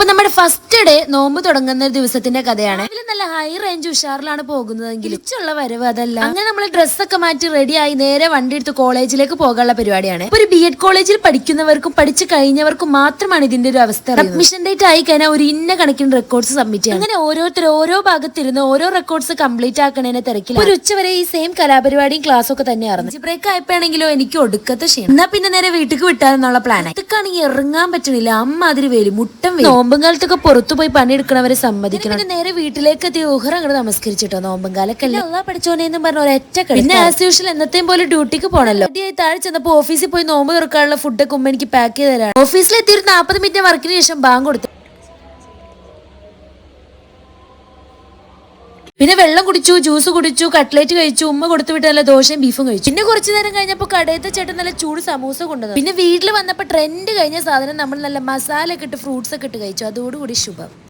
നമ്മുടെ first day നോമ്പ് തുടങ്ങുന്ന ദിവസത്തിന്റെ കഥയാണ്. ഇതിൽ നല്ല ഹൈ റേഞ്ച് ഉഷാറിലാണ് പോകുന്നതെങ്കിൽ ഉള്ള വരവ് അതല്ല. അങ്ങനെ നമ്മൾ ഡ്രസ്സൊക്കെ മാറ്റി റെഡിയായി നേരെ വണ്ടി എടുത്ത് കോളേജിലേക്ക് പോകാനുള്ള പരിപാടിയാണ്. ഒരു BEd കോളേജിൽ പഠിക്കുന്നവർക്കും പഠിച്ചു കഴിഞ്ഞവർക്കും മാത്രമാണ് ഇതിന്റെ ഒരു അവസ്ഥ. അഡ്മിഷൻ ഡേറ്റ് ആയി കഴിഞ്ഞാൽ ഒരു ഇന്ന കണക്കിന് റെക്കോർഡ്സ് സബ്മിറ്റ് ചെയ്യണം. അങ്ങനെ ഓരോരുത്തർ ഓരോ ഭാഗത്തിരുന്ന് ഓരോ റെക്കോർഡ്സ് കംപ്ലീറ്റ് ആക്കണേനെ തിരക്കിൽ ഒരു ഉച്ചവരെ ഈ സെയിം കലാപരിപാടിയും ക്ലാസ് ഒക്കെ തന്നെയായിരുന്നു. ബ്രേക്ക് ആയപ്പോഴാണെങ്കിലോ എനിക്ക് ഒടുക്കത്തെ ക്ഷീണം. എന്നാ പിന്നെ നേരെ വീട്ടിലേക്ക് വിട്ടാലെന്നുള്ള പ്ലാനായി. ഇതൊക്കെയാണെങ്കിൽ ഇറങ്ങാൻ പറ്റണില്ല. അമ്മാതിരി വേലി മുട്ടം വേലി. നോമ്പും കാലത്തൊക്കെ പുറത്തു പോയി പണിയെടുക്കണവരെ സമ്മതിക്കണം. നേരെ വീട്ടിലേക്ക് എത്തി ഊഹർ അങ്ങോട്ട് നമസ്കരിച്ചിട്ടോ. നോമ്പും കാലൊക്കെ അല്ല പഠിച്ചോനെന്നും പറഞ്ഞ ഒരൊറ്റ കളി. പിന്നെ ആസ് യൂഷ്വൽ എന്നത്തെയും പോലെ ഡ്യൂട്ടിക്ക് പോണല്ലോ. താഴെ ചെന്നപ്പോ ഓഫീസിൽ പോയി നോമ്പ് തുറക്കാനുള്ള ഫുഡൊക്കെ ഉമ്മ എനിക്ക് പാക്ക് ചെയ്ത് തരാണ്. ഓഫീസിലെത്തി ഒരു 40 മിനിറ്റ് വർക്കിന് ശേഷം ബാങ്ക് കൊടുത്തു. പിന്നെ വെള്ളം കുടിച്ചു, ജ്യൂസ് കുടിച്ചു, കട്ട്ലേറ്റ് കഴിച്ചു, ഉമ്മ കൊടുത്തു വിട്ട് നല്ല ദോശയും ബീഫും കഴിച്ചു. പിന്നെ കുറച്ചു നേരം കഴിഞ്ഞപ്പോൾ കടയത്തെ ചേട്ടൻ നല്ല ചൂട് സമൂസ കൊണ്ടുവന്നു. പിന്നെ വീട്ടിൽ വന്നപ്പോൾ ട്രെൻഡ് കഴിഞ്ഞ സാധനം നമ്മൾ നല്ല മസാല ഒക്കെ ഇട്ട് ഫ്രൂട്ട്സ് ഒക്കെ ഇട്ട് കഴിച്ചു. അതോടുകൂടി ശുഭം.